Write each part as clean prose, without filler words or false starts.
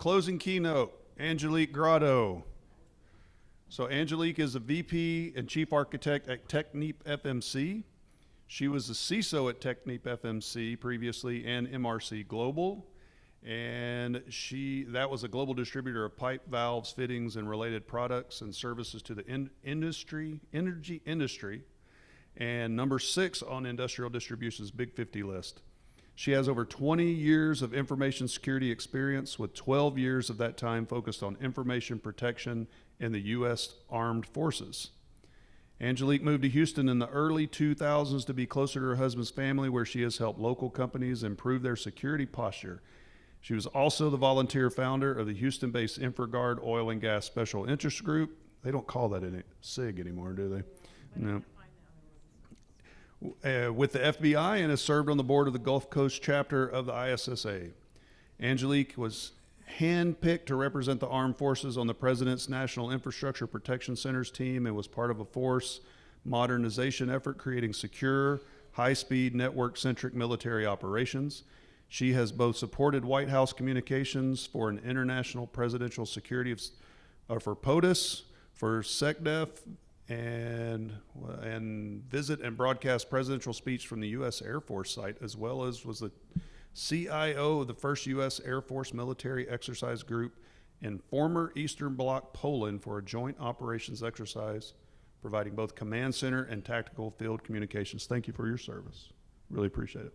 closing keynote, Angelique Grado. So Angelique is a VP and Chief Architect at Technip FMC. She was a CISO at Technip FMC previously and MRC Global. And that was a global distributor of pipe, valves, fittings, and related products and services to the energy industry. And number 6 on Industrial Distribution's Big 50 list. She has over 20 years of information security experience, with 12 years of that time focused on information protection in the U.S. Armed Forces. Angelique moved to Houston in the early 2000s to be closer to her husband's family, where she has helped local companies improve their security posture. She was also the volunteer founder of the Houston-based InfraGard Oil and Gas Special Interest Group. They don't call that SIG anymore, do they? No. With the FBI, and has served on the board of the Gulf Coast chapter of the ISSA. Angelique was handpicked to represent the armed forces on the President's National Infrastructure Protection Center's team, and was part of a force modernization effort creating secure, high-speed, network-centric military operations. She has both supported White House communications for an international presidential security for POTUS, for SecDef, and visit and broadcast presidential speech from the U.S. Air Force site, as well as was the CIO of the first U.S. Air Force military exercise group in former Eastern Bloc Poland for a joint operations exercise, providing both command center and tactical field communications. Thank you for your service. Really appreciate it.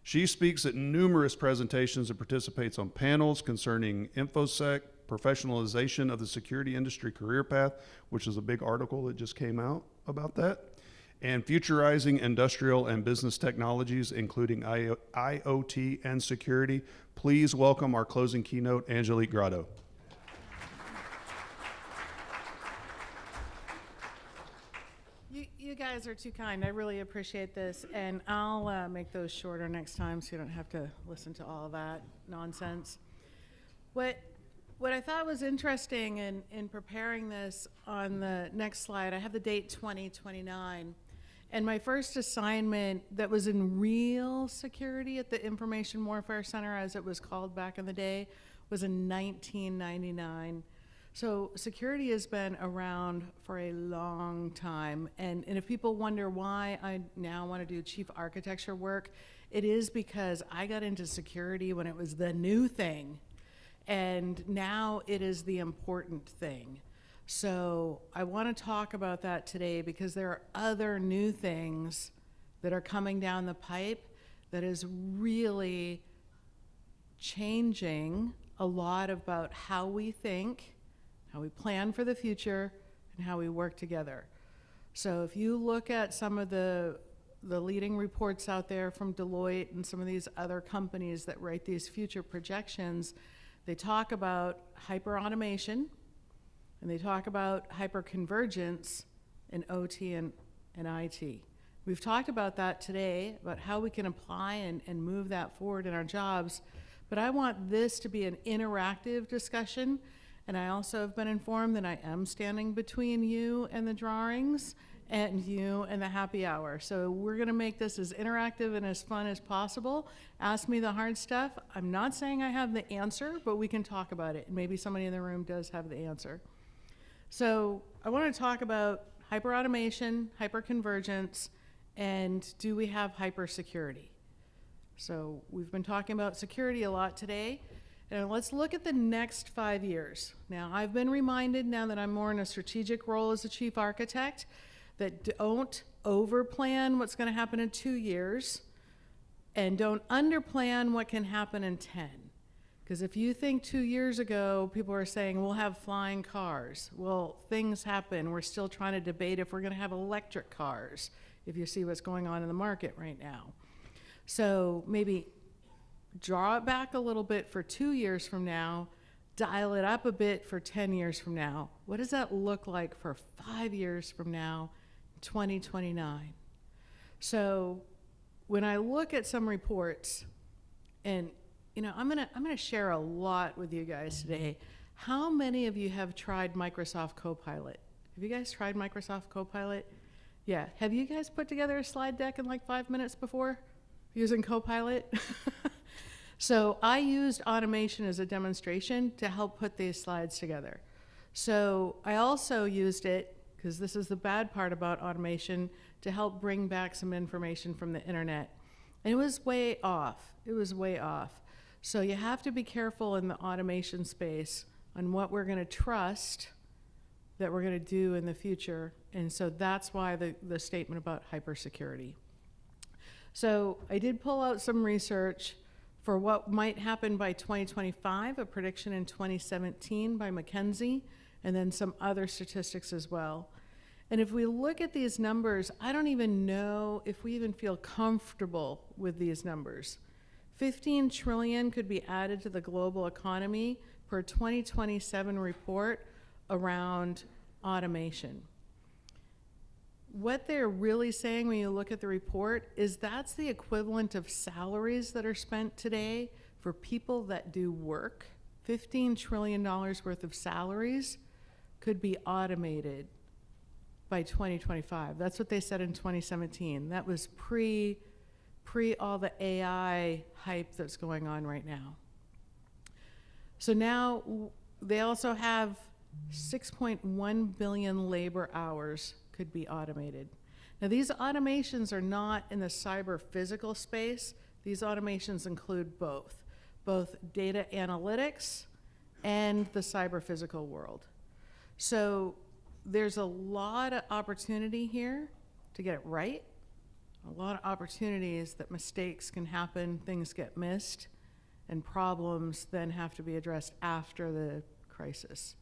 She speaks at numerous presentations and participates on panels concerning InfoSec, professionalization of the security industry career path, which is a big article that just came out about that, and futurizing industrial and business technologies, including IoT and security. Please welcome our closing keynote, Angelique Grado. You guys are too kind. I really appreciate this, and I'll make those shorter next time so you don't have to listen to all that nonsense. What I thought was interesting in preparing this, on the next slide, I have the date 2029, and my first assignment that was in real security at the Information Warfare Center, as it was called back in the day, was in 1999. So security has been around for a long time, and if people wonder why I now want to do chief architecture work, it is because I got into security when it was the new thing, and now it is the important thing. So I want to talk about that today, because there are other new things that are coming down the pipe that is really changing a lot about how we think, how we plan for the future, and how we work together. So if you look at some of the leading reports out there from Deloitte and some of these other companies that write these future projections, they talk about hyper-automation, and they talk about hyper-convergence in OT and IT. We've talked about that today, about how we can apply and move that forward in our jobs, but I want this to be an interactive discussion. And I also have been informed that I am standing between you and the drawings and you and the happy hour. So we're gonna make this as interactive and as fun as possible. Ask me the hard stuff. I'm not saying I have the answer, but we can talk about it. Maybe somebody in the room does have the answer. So I wanna talk about hyper-automation, hyper-convergence, and do we have hyper-security? So we've been talking about security a lot today. And let's look at the next 5 years. Now, I've been reminded, now that I'm more in a strategic role as a chief architect, that don't overplan what's going to happen in 2 years, and don't underplan what can happen in 10. Because if you think 2 years ago, people were saying, we'll have flying cars. Well, things happen. We're still trying to debate if we're going to have electric cars, if you see what's going on in the market right now. So maybe draw it back a little bit for 2 years from now, dial it up a bit for 10 years from now. What does that look like for 5 years from now, 2029? So when I look at some reports, and I'm gonna share a lot with you guys today. How many of you have tried Microsoft Copilot? Have you guys tried Microsoft Copilot? Yeah, have you guys put together a slide deck in like 5 minutes before using Copilot? So I used automation as a demonstration to help put these slides together. So I also used it, because this is the bad part about automation, to help bring back some information from the internet. And it was way off. It was way off. So you have to be careful in the automation space on what we're going to trust that we're going to do in the future. And so that's why the statement about hypersecurity. So I did pull out some research for what might happen by 2025, a prediction in 2017 by McKinsey, and then some other statistics as well. And if we look at these numbers, I don't even know if we even feel comfortable with these numbers. 15 trillion could be added to the global economy per 2027 report around automation. What they're really saying when you look at the report is that's the equivalent of salaries that are spent today for people that do work. $15 trillion worth of salaries could be automated by 2025. That's what they said in 2017. That was pre all the AI hype that's going on right now. So now they also have 6.1 billion labor hours could be automated. Now these automations are not in the cyber physical space. These automations include both data analytics and the cyber physical world. So there's a lot of opportunity here to get it right. A lot of opportunities that mistakes can happen, things get missed, and problems then have to be addressed after the crisis.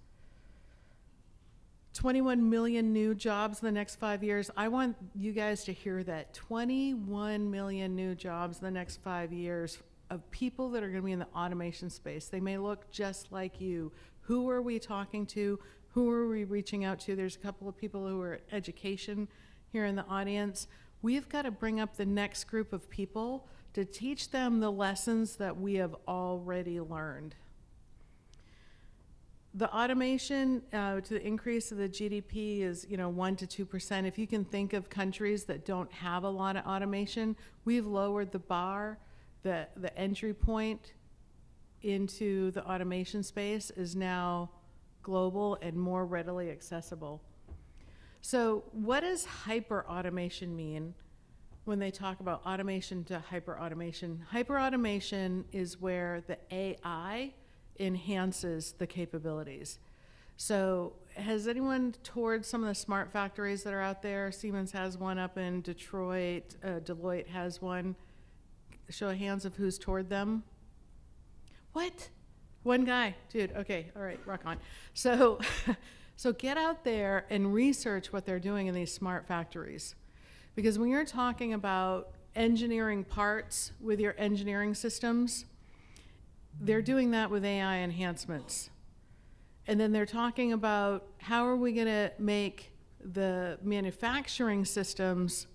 21 million new jobs in the next 5 years. I want you guys to hear that. 21 million new jobs in the next 5 years of people that are going to be in the automation space. They may look just like you. Who are we talking to? Who are we reaching out to? There's a couple of people who are in education here in the audience. We've got to bring up the next group of people to teach them the lessons that we have already learned. The automation to the increase of the GDP is 1 to 2%. If you can think of countries that don't have a lot of automation, we've lowered the bar. The entry point into the automation space is now global and more readily accessible. So what does hyper-automation mean when they talk about automation to hyper-automation? Hyper-automation is where the AI enhances the capabilities. So has anyone toured some of the smart factories that are out there? Siemens has one up in Detroit. Deloitte has one. Show of hands of who's toured them. What? One guy. Dude, okay, all right, rock on. So get out there and research what they're doing in these smart factories. Because when you're talking about engineering parts with your engineering systems, they're doing that with AI enhancements. And then they're talking about how are we going to make the manufacturing systems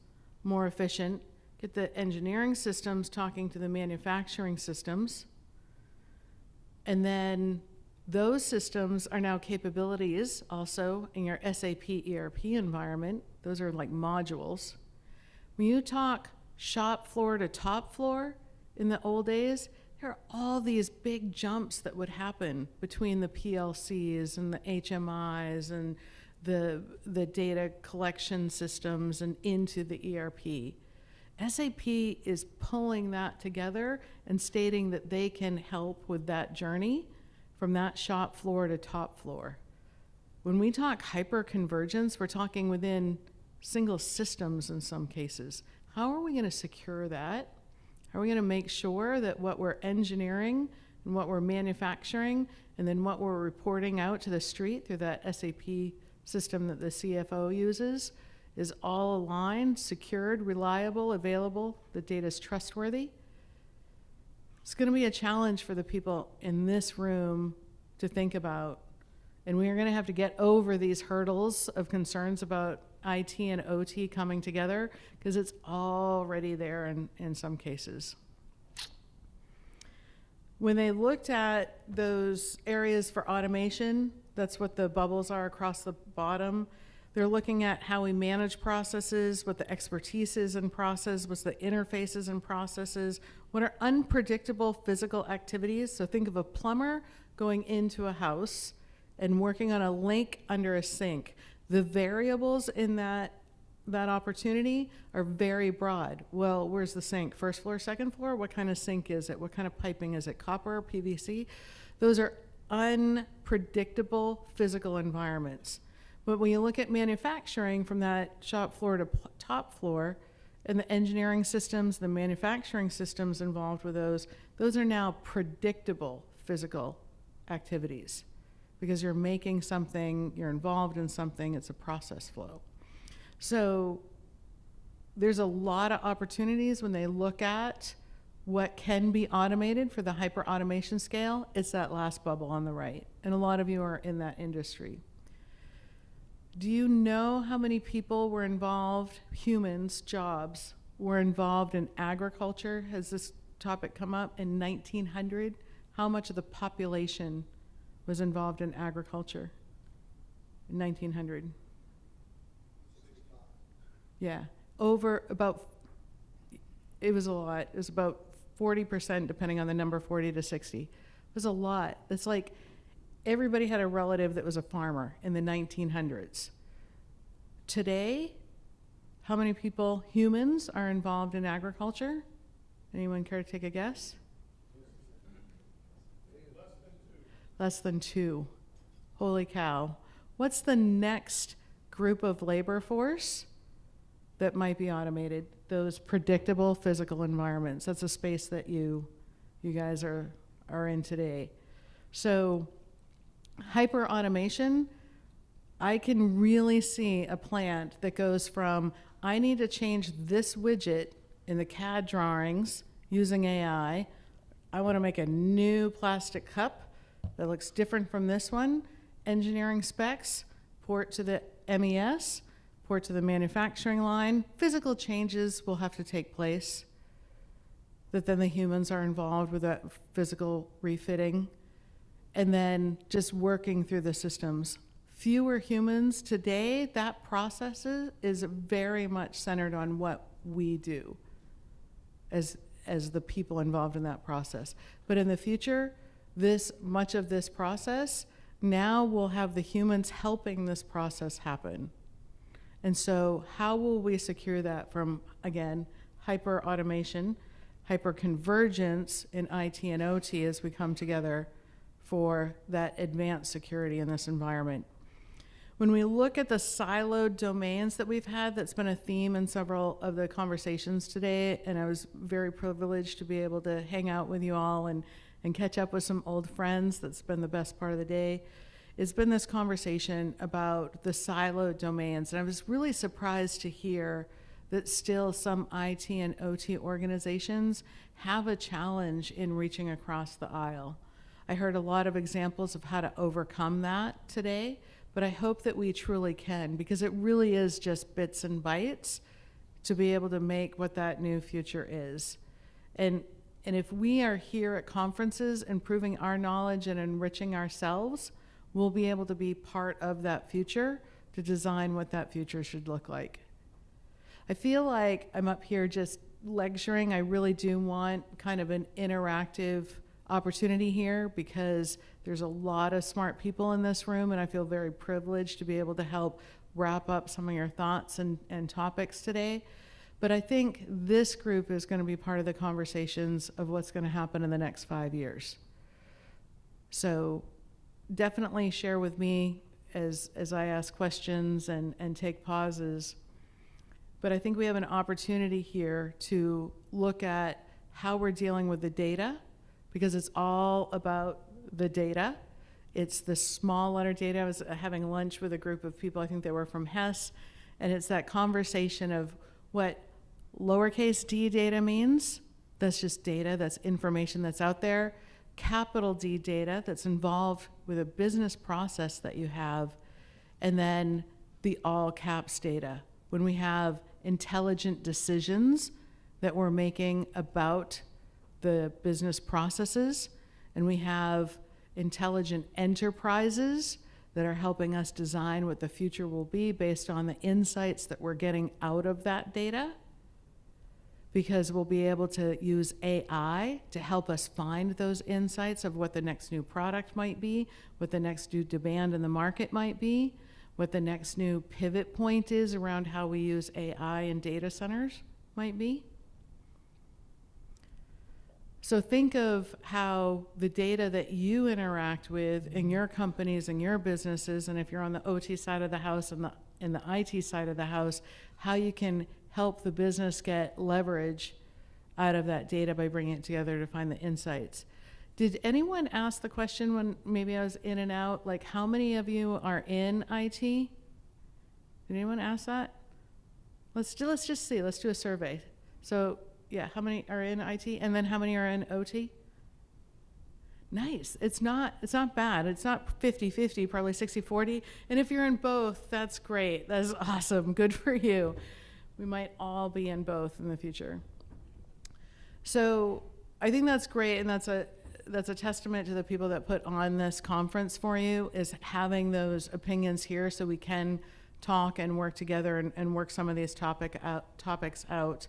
more efficient, get the engineering systems talking to the manufacturing systems. And then those systems are now capabilities also in your SAP ERP environment. Those are like modules. When you talk shop floor to top floor in the old days, there are all these big jumps that would happen between the PLCs and the HMIs and the data collection systems and into the ERP. SAP is pulling that together and stating that they can help with that journey from that shop floor to top floor. When we talk hyper-convergence, we're talking within single systems in some cases. How are we going to secure that? How are we going to make sure that what we're engineering and what we're manufacturing and then what we're reporting out to the street through that SAP system that the CFO uses is all aligned, secured, reliable, available, the data is trustworthy? It's going to be a challenge for the people in this room to think about. And we are going to have to get over these hurdles of concerns about IT and OT coming together because it's already there in some cases. When they looked at those areas for automation, that's what the bubbles are across the bottom. They're looking at how we manage processes, what the expertise is in process, what's the interfaces in processes, what are unpredictable physical activities. So think of a plumber going into a house and working on a link under a sink. The variables in that opportunity are very broad. Well, where's the sink? First floor, second floor? What kind of sink is it? What kind of piping is it? Copper, PVC? Those are unpredictable physical environments. But when you look at manufacturing from that shop floor to top floor, and the engineering systems, the manufacturing systems involved with those are now predictable physical activities because you're making something, you're involved in something, it's a process flow. So there's a lot of opportunities when they look at what can be automated for the hyper-automation scale. It's that last bubble on the right, and a lot of you are in that industry. Do you know how many people were involved, humans, jobs, were involved in agriculture? Has this topic come up in 1900? How much of the population was involved in agriculture in 1900? Yeah, it was a lot. It was about 40%, depending on the number, 40 to 60. It was a lot. It's like everybody had a relative that was a farmer in the 1900s. Today, how many people, humans, are involved in agriculture? Anyone care to take a guess? Less than two. Holy cow. What's the next group of labor force that might be automated? Those predictable physical environments. That's a space that you guys are in today. So hyper automation, I can really see a plant that goes from, I need to change this widget in the CAD drawings using AI. I want to make a new plastic cup that looks different from this one. Engineering specs, port to the MES, port to the manufacturing line. Physical changes will have to take place, that then the humans are involved with that physical refitting, and then just working through the systems. Fewer humans today, that process is very much centered on what we do as the people involved in that process. But in the future, much of this process now will have the humans helping this process happen. And so how will we secure that from, again, hyper-automation, hyper-convergence in IT and OT as we come together for that advanced security in this environment? When we look at the siloed domains that we've had, that's been a theme in several of the conversations today, and I was very privileged to be able to hang out with you all and catch up with some old friends. That's been the best part of the day. It's been this conversation about the siloed domains, and I was really surprised to hear that still some IT and OT organizations have a challenge in reaching across the aisle. I heard a lot of examples of how to overcome that today, but I hope that we truly can, because it really is just bits and bytes to be able to make what that new future is. And if we are here at conferences improving our knowledge and enriching ourselves, we'll be able to be part of that future to design what that future should look like. I feel like I'm up here just lecturing. I really do want kind of an interactive opportunity here because there's a lot of smart people in this room, and I feel very privileged to be able to help wrap up some of your thoughts and topics today. But I think this group is going to be part of the conversations of what's going to happen in the next 5 years. So definitely share with me as I ask questions and take pauses. But I think we have an opportunity here to look at how we're dealing with the data, because it's all about the data. It's the small letter data. I was having lunch with a group of people, I think they were from Hess, and it's that conversation of what lowercase d data means. That's just data, that's information that's out there. Capital D data, that's involved with a business process that you have. And then the all caps data, when we have intelligent decisions that we're making about the business processes, and we have intelligent enterprises that are helping us design what the future will be based on the insights that we're getting out of that data, because we'll be able to use AI to help us find those insights of what the next new product might be, what the next new demand in the market might be, what the next new pivot point is around how we use AI in data centers might be. So think of how the data that you interact with in your companies and your businesses, and if you're on the OT side of the house and the IT side of the house, how you can help the business get leverage out of that data by bringing it together to find the insights. Did anyone ask the question when maybe I was in and out, like how many of you are in IT? Did anyone ask that? Let's just see, let's do a survey. So yeah, how many are in IT, and then how many are in OT? Nice. It's not bad. It's not 50-50, probably 60-40. And if you're in both, that's great. That's awesome. Good for you. We might all be in both in the future. So I think that's great, and that's a testament to the people that put on this conference for you, is having those opinions here so we can talk and work together and work some of these topics out.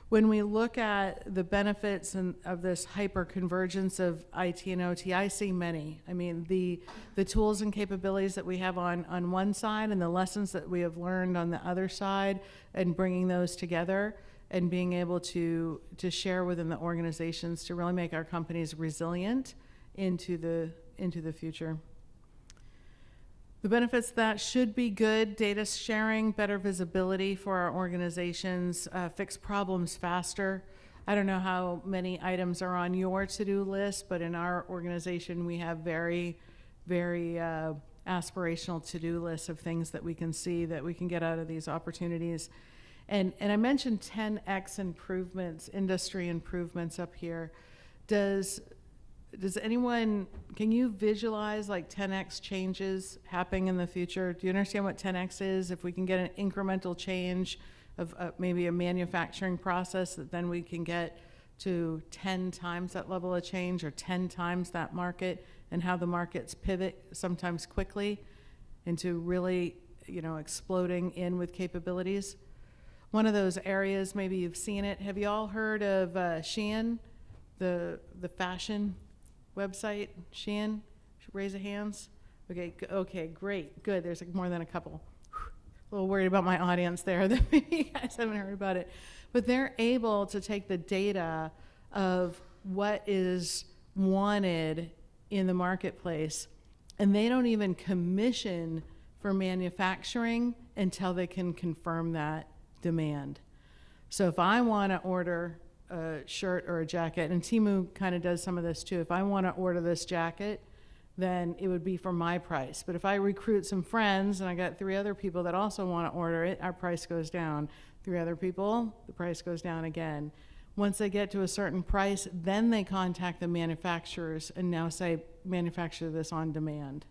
When we look at the benefits of this hyper-convergence of IT and OT, I see many. I mean, the tools and capabilities that we have on one side and the lessons that we have learned on the other side, and bringing those together and being able to share within the organizations to really make our companies resilient into the future. The benefits of that should be good: data sharing, better visibility for our organizations, fix problems faster. I don't know how many items are on your to-do list, but in our organization we have very, very aspirational to-do lists of things that we can see that we can get out of these opportunities. And I mentioned 10x improvements, industry improvements up here. Does anyone, can you visualize like 10x changes happening in the future? Do you understand what 10x is? If we can get an incremental change of maybe a manufacturing process, that then we can get to 10 times that level of change, or 10 times that market, and how the markets pivot sometimes quickly into really, exploding in with capabilities. One of those areas, maybe you've seen it. Have you all heard of Shein, the fashion website? Shein? Raise of hands. Okay, great, good. There's more than a couple. A little worried about my audience there that maybe you guys haven't heard about it. But they're able to take the data of what is wanted in the marketplace, and they don't even commission for manufacturing until they can confirm that demand. So if I want to order a shirt or a jacket, and Temu kind of does some of this too, if I want to order this jacket, then it would be for my price. But if I recruit some friends and I got 3 other people that also want to order it, our price goes down. 3 other people, the price goes down again. Once they get to a certain price, then they contact the manufacturers and now say, manufacture this on demand.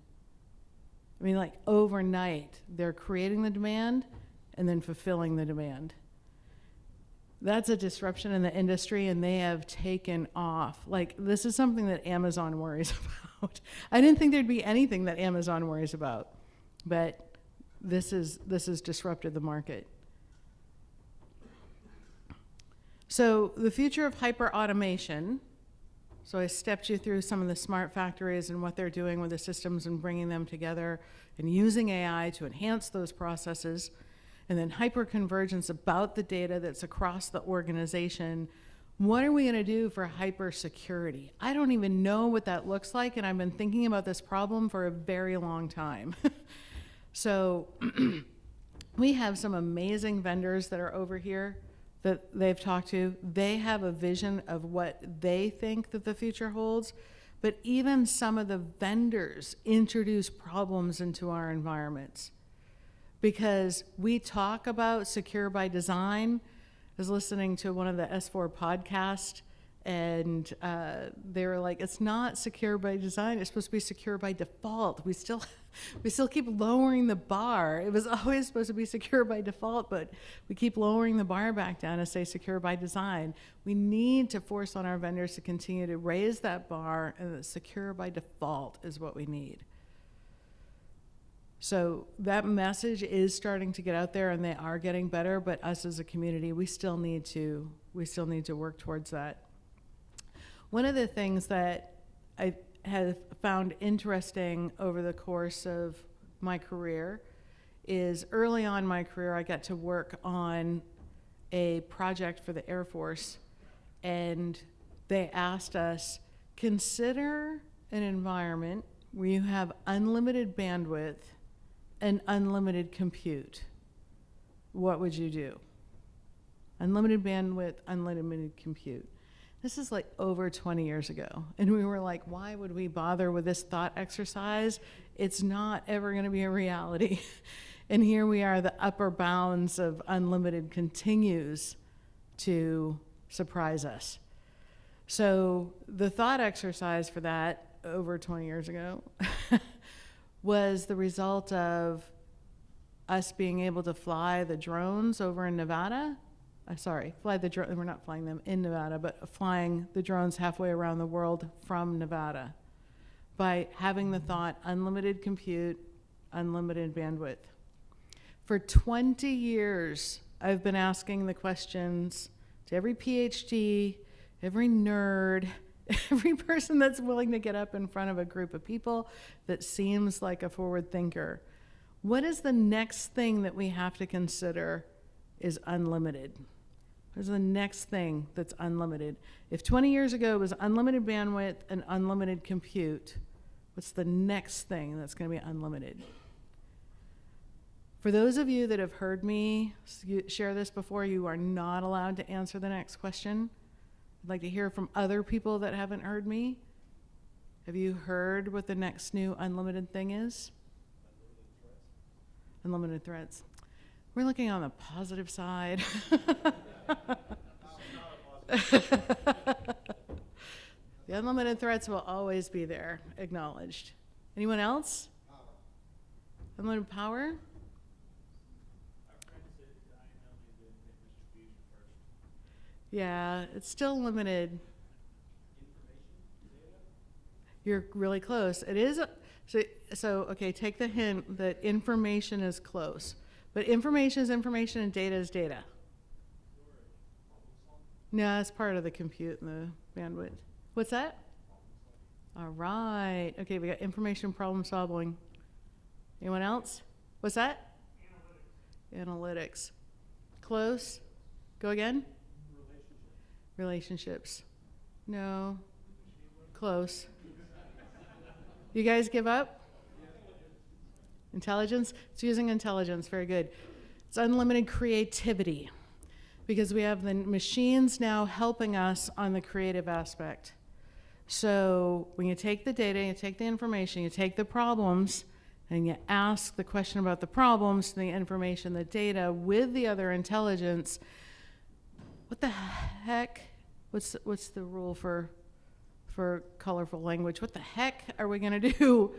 I mean, like overnight, they're creating the demand and then fulfilling the demand. That's a disruption in the industry, and they have taken off. Like, this is something that Amazon worries about. I didn't think there'd be anything that Amazon worries about, but this has disrupted the market. So the future of hyper-automation. So I stepped you through some of the smart factories and what they're doing with the systems and bringing them together and using AI to enhance those processes. And then hyper-convergence about the data that's across the organization. What are we going to do for hyper-security? I don't even know what that looks like, and I've been thinking about this problem for a very long time. So we have some amazing vendors that are over here that they've talked to. They have a vision of what they think that the future holds, but even some of the vendors introduce problems into our environments. Because we talk about secure by design. I was listening to one of the S4 podcasts, and they were like, it's not secure by design, it's supposed to be secure by default. We still keep lowering the bar. It was always supposed to be secure by default, but we keep lowering the bar back down to say secure by design. We need to force on our vendors to continue to raise that bar, and that secure by default is what we need. So that message is starting to get out there, and they are getting better, but us as a community, we still need to work towards that. One of the things that I have found interesting over the course of my career is early on in my career, I got to work on a project for the Air Force, and they asked us, consider an environment where you have unlimited bandwidth and unlimited compute. What would you do? Unlimited bandwidth, unlimited compute. This is like over 20 years ago. And we were like, why would we bother with this thought exercise? It's not ever going to be a reality. And here we are, the upper bounds of unlimited continues to surprise us. So the thought exercise for that over 20 years ago was the result of us being able to fly the drones over in Nevada. Fly the drone. We're not flying them in Nevada, but flying the drones halfway around the world from Nevada by having the thought, unlimited compute, unlimited bandwidth. For 20 years, I've been asking the questions to every PhD, every nerd, every person that's willing to get up in front of a group of people that seems like a forward thinker. What is the next thing that we have to consider is unlimited? What is the next thing that's unlimited? If 20 years ago it was unlimited bandwidth and unlimited compute, what's the next thing that's going to be unlimited? For those of you that have heard me share this before, you are not allowed to answer the next question. I'd like to hear from other people that haven't heard me. Have you heard what the next new unlimited thing is? Unlimited threats. We're looking on the positive side. The unlimited threats will always be there, acknowledged. Anyone else? Unlimited power? Yeah, it's still limited. You're really close. It is, so okay, take the hint that information is close. But information is information and data is data. No, it's part of the compute and the bandwidth. What's that? All right. Okay, we got information problem solving. Anyone else? What's that? Analytics. Close. Go again? Relationships. No. Close. You guys give up? Intelligence? It's using intelligence. Very good. It's unlimited creativity because we have the machines now helping us on the creative aspect. So when you take the data, you take the information, you take the problems, and you ask the question about the problems, the information, the data with the other intelligence, what the heck? What's the rule for colorful language? What the heck are we going to do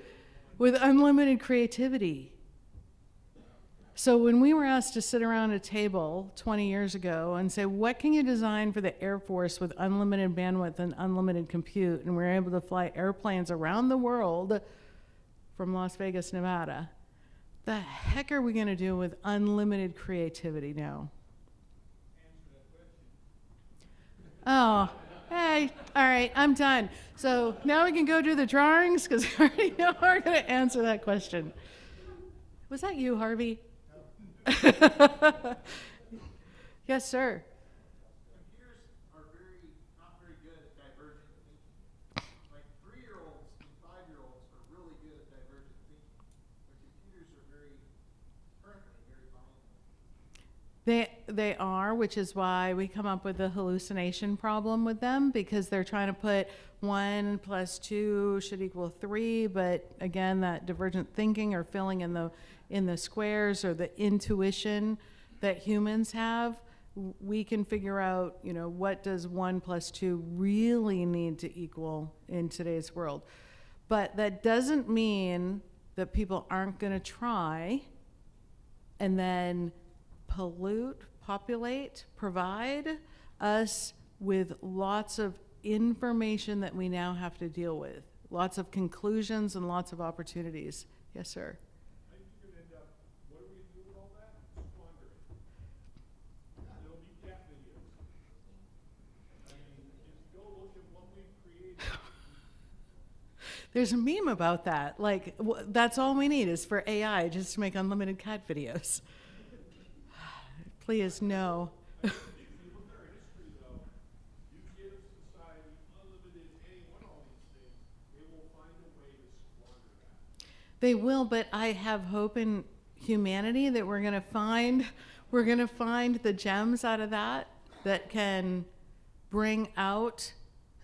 with unlimited creativity? So when we were asked to sit around a table 20 years ago and say, what can you design for the Air Force with unlimited bandwidth and unlimited compute, and we were able to fly airplanes around the world from Las Vegas, Nevada, the heck are we going to do with unlimited creativity now? Oh, hey, all right, I'm done. So now we can go do the drawings because I already know we're going to answer that question. Was that you, Harvey? Yes, sir. Computers are not very good at divergent thinking. Like 3-year-olds and 5-year-olds are really good at divergent thinking, but computers are currently very violent. They are, which is why we come up with the hallucination problem with them, because they're trying to put 1 + 2 should equal 3, but again, that divergent thinking or filling in the squares or the intuition that humans have, we can figure out, what does 1 + 2 really need to equal in today's world. But that doesn't mean that people aren't going to try and then provide us with lots of information that we now have to deal with, lots of conclusions and lots of opportunities. Yes, sir. I There's a meme about that. Like, that's all we need is for AI just to make unlimited cat videos. Please, no. If you look at our history, though, you give society unlimited any one of all these things, they will find a way to squander that. They will, but I have hope in humanity that we're gonna find the gems out of that can bring out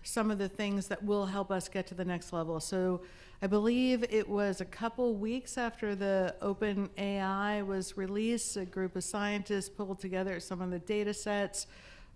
some of the things that will help us get to the next level. So I believe it was a couple weeks after the Open AI was released, a group of scientists pulled together some of the data sets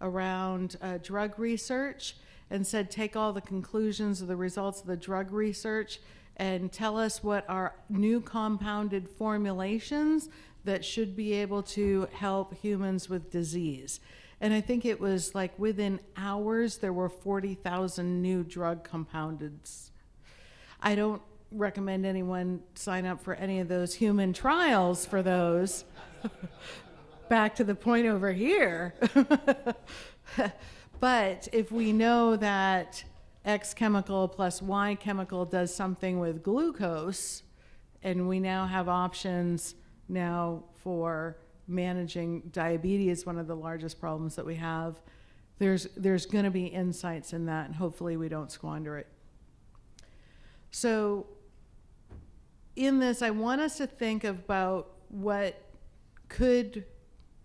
around drug research and said, take all the conclusions of the results of the drug research and tell us what are new compounded formulations that should be able to help humans with disease. And I think it was like within hours, there were 40,000 new drug compoundeds. I don't recommend anyone sign up for any of those human trials for those. Back to the point over here. But if we know that X chemical plus Y chemical does something with glucose, and we now have options now for managing diabetes, one of the largest problems that we have, there's going to be insights in that, and hopefully we don't squander it. So in this, I want us to think about what could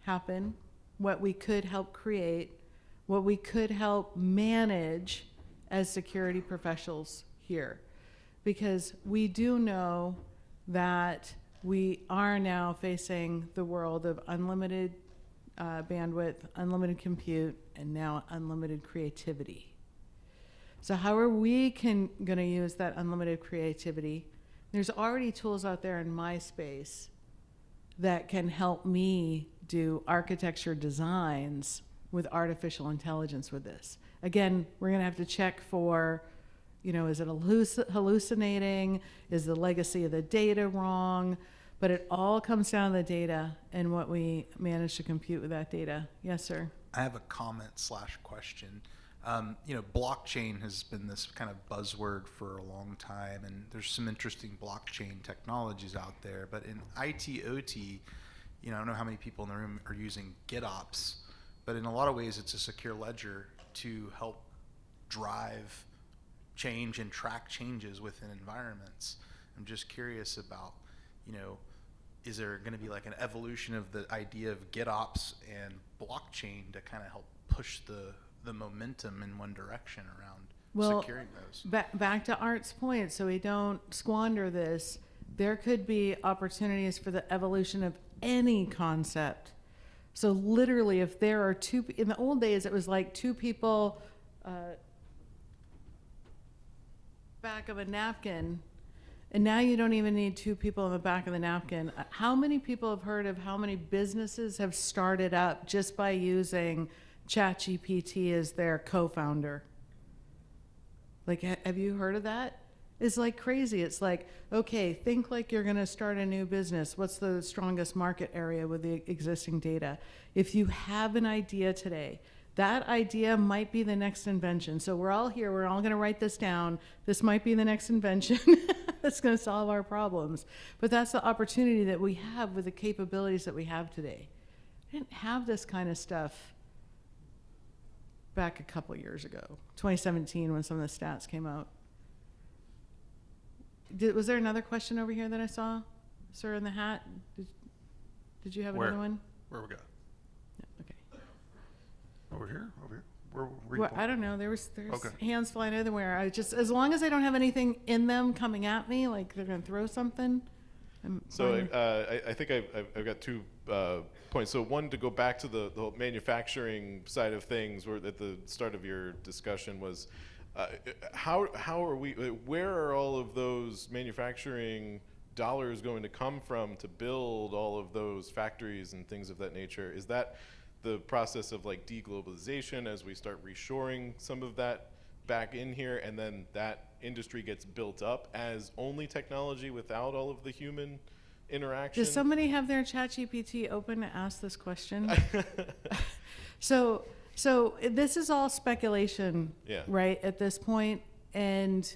happen, what we could help create, what we could help manage as security professionals here. Because we do know that we are now facing the world of unlimited bandwidth, unlimited compute, and now unlimited creativity. So how are we going to use that unlimited creativity? There's already tools out there in my space that can help me do architecture designs with artificial intelligence with this. Again, we're going to have to check for, is it hallucinating? Is the legacy of the data wrong? But it all comes down to the data and what we manage to compute with that data. Yes, sir. I have a comment/question. Blockchain has been this kind of buzzword for a long time, and there's some interesting blockchain technologies out there. But in IT/OT, I don't know how many people in the room are using GitOps, but in a lot of ways, it's a secure ledger to help drive change and track changes within environments. I'm just curious about, is there going to be like an evolution of the idea of GitOps and blockchain to kind of help push the momentum in one direction around securing those? Back to Art's point, so we don't squander this, there could be opportunities for the evolution of any concept. So literally, if there are in the old days, it was like two people back of a napkin, and now you don't even need two people on the back of the napkin. How many people have heard of how many businesses have started up just by using ChatGPT as their co-founder? Like, have you heard of that? It's like crazy. It's like, okay, think like you're going to start a new business. What's the strongest market area with the existing data? If you have an idea today, that idea might be the next invention. So we're all here. We're all going to write this down. This might be the next invention that's going to solve our problems. But that's the opportunity that we have with the capabilities that we have today. I didn't have this kind of stuff back a couple years ago, 2017, when some of the stats came out. Was there another question over here that I saw? Sir in the hat? Did you have another one? Where we go? No, okay. Over here? Over here? Where Well, I don't know. There's Okay. hands flying everywhere. As long as I don't have anything in them coming at me, like they're going to throw something. So I think I've got 2 points. So one, to go back to the whole manufacturing side of things, where at the start of your discussion was, how are we? Where are all of those manufacturing dollars going to come from to build all of those factories and things of that nature? Is that the process of like deglobalization as we start reshoring some of that back in here, and then that industry gets built up as only technology without all of the human interaction? Does somebody have their ChatGPT open to ask this question? So this is all speculation, Yeah. right, at this point, and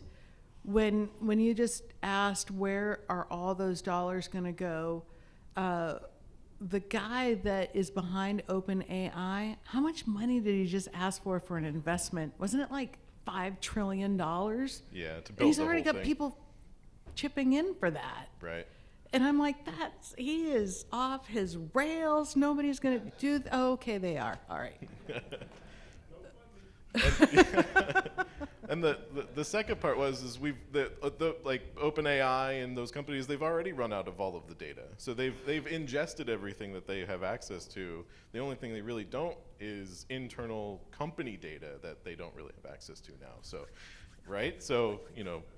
when you just asked where are all those dollars going to go, the guy that is behind OpenAI, how much money did he just ask for an investment? Wasn't it like $5 trillion? Yeah, to build And he's the already whole got thing. people chipping in for that. Right. And I'm like, he is off his rails. Nobody's going to do, oh, okay, they are. All right. And the second part is the like OpenAI and those companies, they've already run out of all of the data. So they've ingested everything that they have access to. The only thing they really don't is internal company data that they don't really have access to now. So, right? So,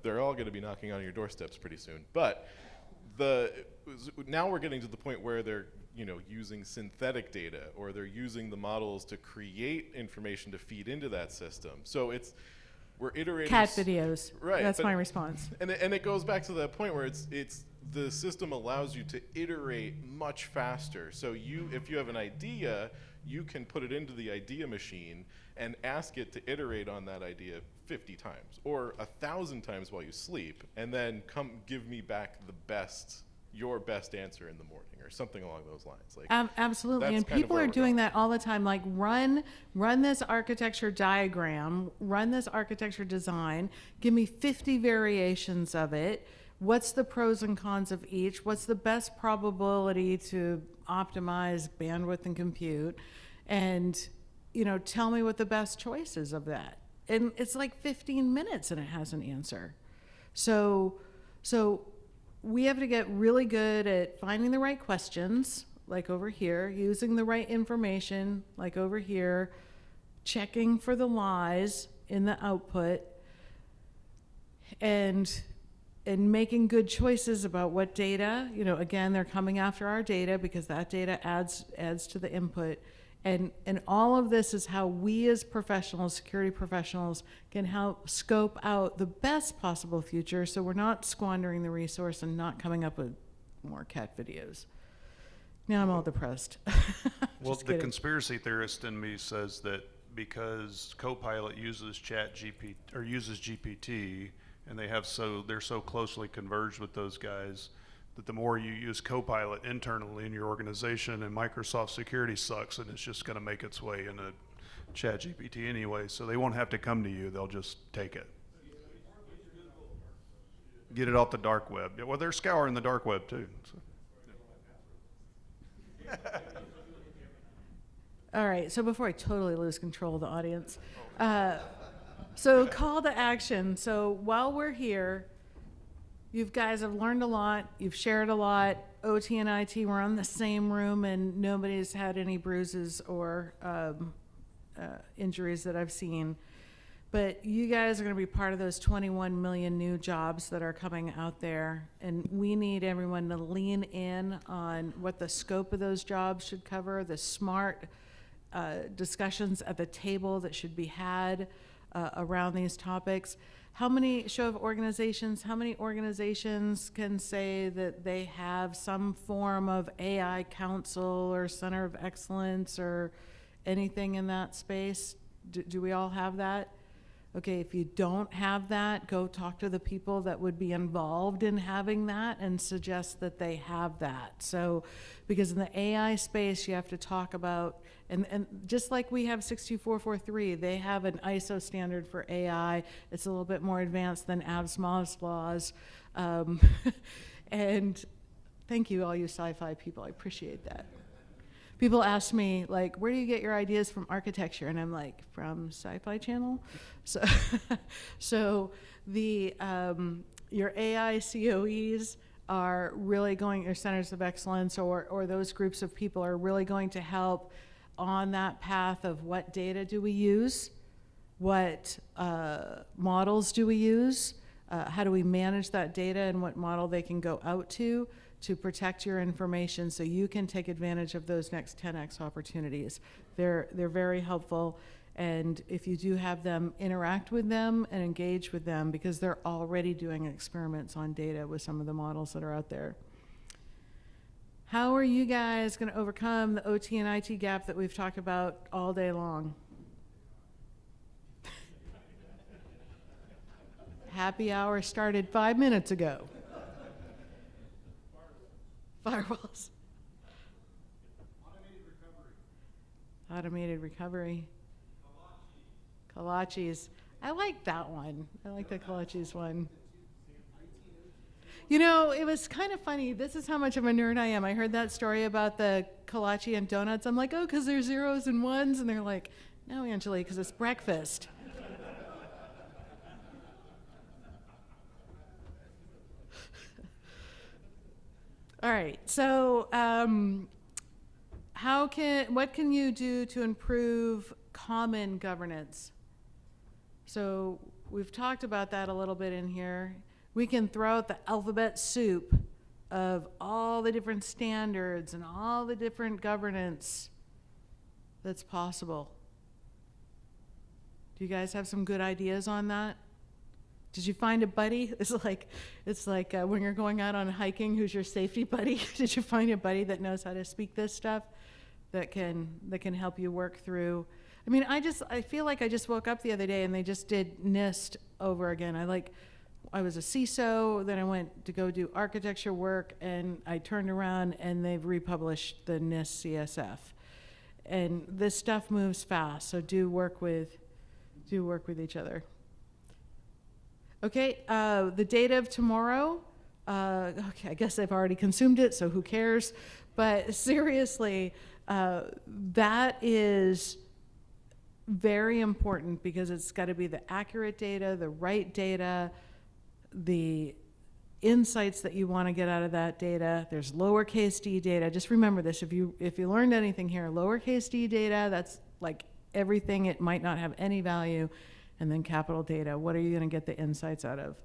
they're all going to be knocking on your doorsteps pretty soon. But now we're getting to the point where they're using synthetic data, or they're using the models to create information to feed into that system. So we're iterating. Cat videos. Right. That's my response. And it goes back to that point where it's the system allows you to iterate much faster. So if you have an idea, you can put it into the idea machine and ask it to iterate on that idea 50 times or 1,000 times while you sleep, and then come give me back your best answer in the morning, or something along those lines. Like Absolutely, that's and kind of people where are we're doing going. that all the time. Like run this architecture diagram, run this architecture design, give me 50 variations of it. What's the pros and cons of each? What's the best probability to optimize bandwidth and compute? And tell me what the best choice is of that. And it's like 15 minutes and it has an answer. So we have to get really good at finding the right questions, like over here, using the right information, like over here, checking for the lies in the output, and making good choices about what data, again, they're coming after our data because that data adds to the input. And all of this is how we as professionals, security professionals, can help scope out the best possible future so we're not squandering the resource and not coming up with more cat videos. Now I'm all depressed. Well, Just the kidding. conspiracy theorist in me says that because Copilot uses GPT, and they're so closely converged with those guys, that the more you use Copilot internally in your organization, and Microsoft security sucks, and it's just going to make its way into ChatGPT anyway, so they won't have to come to you, they'll just take it. Get it off the dark web. Yeah, well, they're scouring the dark web too. So. All right, so before I totally lose control of the audience, so call to action. So while we're here, you guys have learned a lot, you've shared a lot. OT and IT were in the same room and nobody's had any bruises or injuries that I've seen. But you guys are gonna be part of those 21 million new jobs that are coming out there. And we need everyone to lean in on what the scope of those jobs should cover, the smart discussions at the table that should be had around these topics. How many organizations can say that they have some form of AI council or center of excellence or anything in that space? Do we all have that? Okay, if you don't have that, go talk to the people that would be involved in having that and suggest that they have that. So, because in the AI space, you have to talk about, and just like we have 62443, they have an ISO standard for AI. It's a little bit more advanced than ASME's laws. And thank you, all you sci-fi people. I appreciate that. People ask me, like, where do you get your ideas from architecture? And I'm like, from Sci-Fi Channel. So the your AI COEs are really going, or centers of excellence, or those groups of people are really going to help on that path of what data do we use, what models do we use, how do we manage that data, and what model they can go out to protect your information so you can take advantage of those next 10x opportunities. They're very helpful, and if you do have them, interact with them and engage with them, because they're already doing experiments on data with some of the models that are out there. How are you guys going to overcome the OT and IT gap that we've talked about all day long? Happy hour started 5 minutes ago. Firewalls. Automated recovery. Kolaches. I like that one. I like the kolaches one. You know, it was kind of funny. This is how much of a nerd I am. I heard that story about the kolache and donuts. I'm like, oh, because they're zeros and ones. And they're like, no, Angelique, because it's breakfast. All right. So what can you do to improve common governance? So we've talked about that a little bit in here. We can throw out the alphabet soup of all the different standards and all the different governance that's possible. Do you guys have some good ideas on that? Did you find a buddy? It's like when you're going out on hiking, who's your safety buddy? Did you find a buddy that knows how to speak this stuff, that can help you work through? I mean, I feel like I just woke up the other day and they just did NIST over again. I was a CISO, then I went to go do architecture work, and I turned around and they've republished the NIST CSF. And this stuff moves fast, so do work with each other. Okay, the data of tomorrow. Okay, I guess I've already consumed it, so who cares? But seriously, that is very important because it's got to be the accurate data, the right data, the insights that you want to get out of that data. There's lowercase d data. Just remember this. If you learned anything here, lowercase d data, that's like everything. It might not have any value. And then capital data. What are you going to get the insights out of?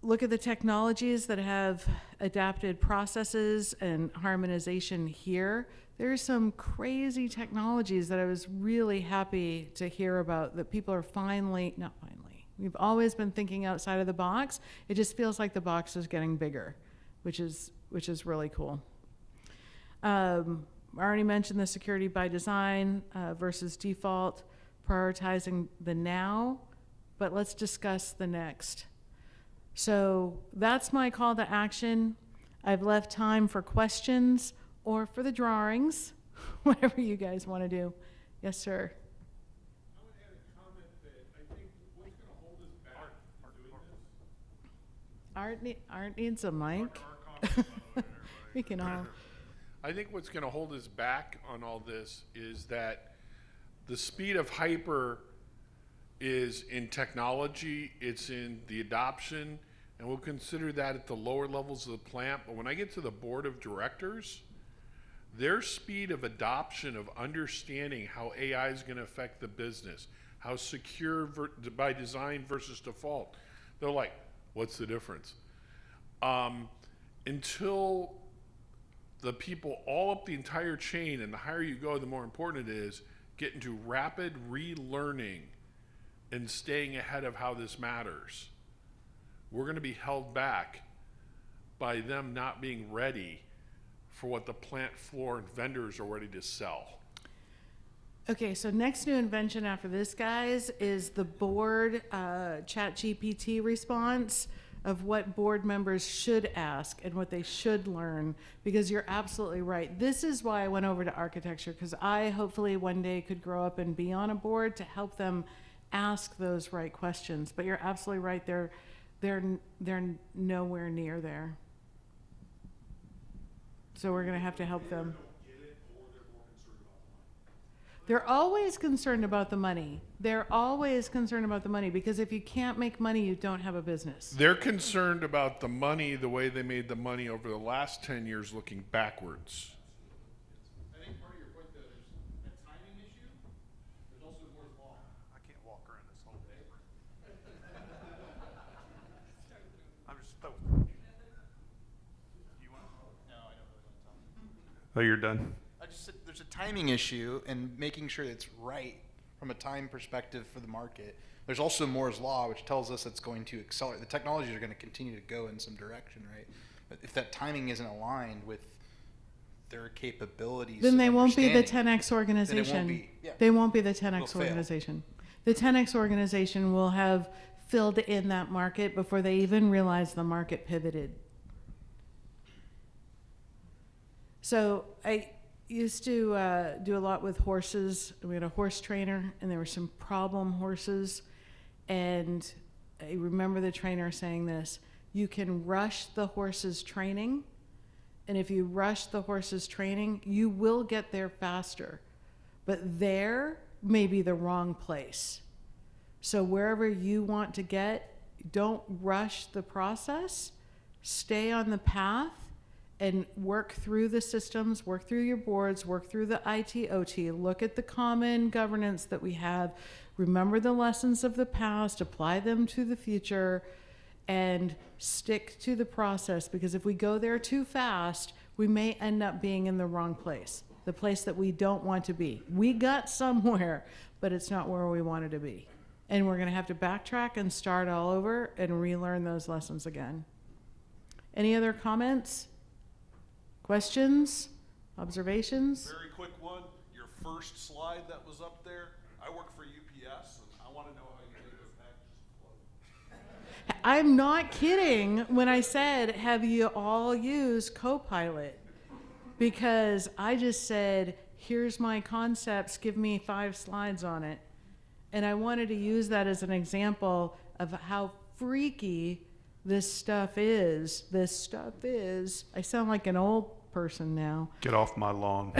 Look at the technologies that have adapted processes and harmonization here. There's some crazy technologies that I was really happy to hear about that people are not finally. We've always been thinking outside of the box. It just feels like the box is getting bigger, which is really cool. I already mentioned the security by design versus default, prioritizing the now, but let's discuss the next. So that's my call to action. I've left time for questions or for the drawings, whatever you guys want to do. Yes, sir. I would add a comment that I think what's going to hold us back from doing this. Art needs a mic. We can all. I think what's going to hold us back on all this is that the speed of hyper is in technology, it's in the adoption, and we'll consider that at the lower levels of the plant. But when I get to the board of directors, their speed of adoption, of understanding how AI is going to affect the business, how secure by design versus default, they're like, what's the difference? Until the people all up the entire chain, and the higher you go, the more important it is, get into rapid relearning and staying ahead of how this matters. We're going to be held back by them not being ready for what the plant floor and vendors are ready to sell. Okay, so next new invention after this, guys, is the board ChatGPT response of what board members should ask and what they should learn, because you're absolutely right. This is why I went over to architecture, because I hopefully one day could grow up and be on a board to help them ask those right questions. But you're absolutely right. They're nowhere near there. So we're going to have to help them. They're always concerned about the money. They're always concerned about the money, because if you can't make money, you don't have a business. They're concerned about the money the way they made the money over the last 10 years looking backwards. I think part of your point, though, there's a timing issue. There's also Moore's Law. I can't walk around this whole day. I'm just stoked. You want? No, I don't really want to talk. Oh, you're done? I just said there's a timing issue and making sure it's right from a time perspective for the market. There's also Moore's Law, which tells us it's going to accelerate. The technologies are going to continue to go in some direction, right? But if that timing isn't aligned with their capabilities, Then they and won't be the understanding, 10X organization. be- yeah. They won't be the 10X They'll fail. organization. The 10X organization will have filled in that market before they even realize the market pivoted. So I used to do a lot with horses. We had a horse trainer, and there were some problem horses. And I remember the trainer saying this: you can rush the horse's training, and if you rush the horse's training, you will get there faster. But there may be the wrong place. So wherever you want to get, don't rush the process. Stay on the path and work through the systems, work through your boards, work through the IT, OT, look at the common governance that we have, remember the lessons of the past, apply them to the future, and stick to the process, because if we go there too fast, we may end up being in the wrong place, the place that we don't want to be. We got somewhere, but it's not where we wanted to be. And we're gonna have to backtrack and start all over and relearn those lessons again. Any other comments? Questions? Observations? Very quick one. Your first slide that was up there, I work for UPS, and I want to know how you make those packages float. I'm not kidding when I said, have you all used Copilot? Because I just said, here's my concepts, give me 5 slides on it. And I wanted to use that as an example of how freaky this stuff is. I sound like an old person now. Get off my lawn.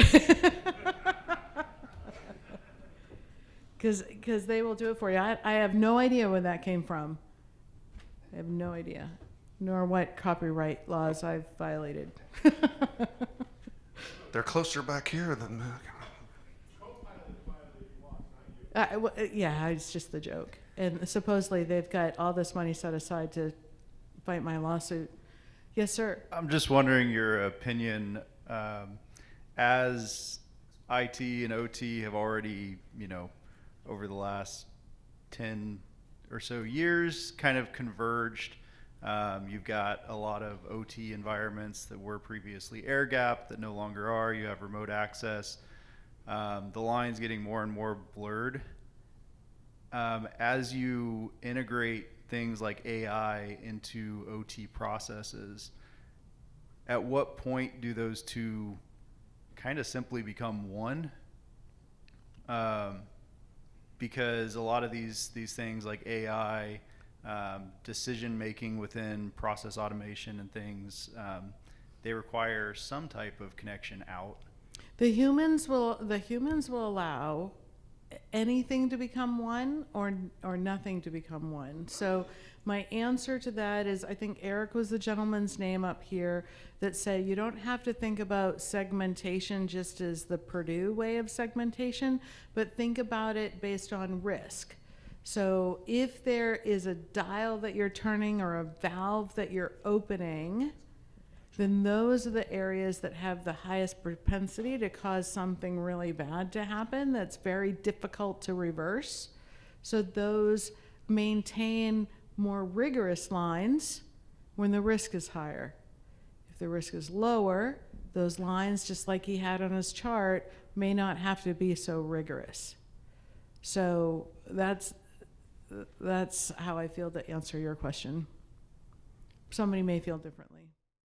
Because they will do it for you. I have no idea where that came from. I have no idea. Nor what copyright laws I've violated. They're closer back here than. Yeah, it's just the joke. And supposedly they've got all this money set aside to fight my lawsuit. Yes, sir. I'm just wondering your opinion, as IT and OT have already, over the last 10 or so years kind of converged. You've got a lot of OT environments that were previously air-gapped that no longer are. You have remote access. The line's getting more and more blurred. As you integrate things like AI into OT processes, at what point do those two kind of simply become one? Because a lot of these things like AI, decision making within process automation and things, they require some type of connection out. The humans will allow anything to become one or nothing to become one. So my answer to that is, I think Eric was the gentleman's name up here that said you don't have to think about segmentation just as the Purdue way of segmentation, but think about it based on risk. So if there is a dial that you're turning or a valve that you're opening, then those are the areas that have the highest propensity to cause something really bad to happen that's very difficult to reverse. So those maintain more rigorous lines when the risk is higher. If the risk is lower, those lines, just like he had on his chart, may not have to be so rigorous. So that's how I feel to answer your question. Somebody may feel differently.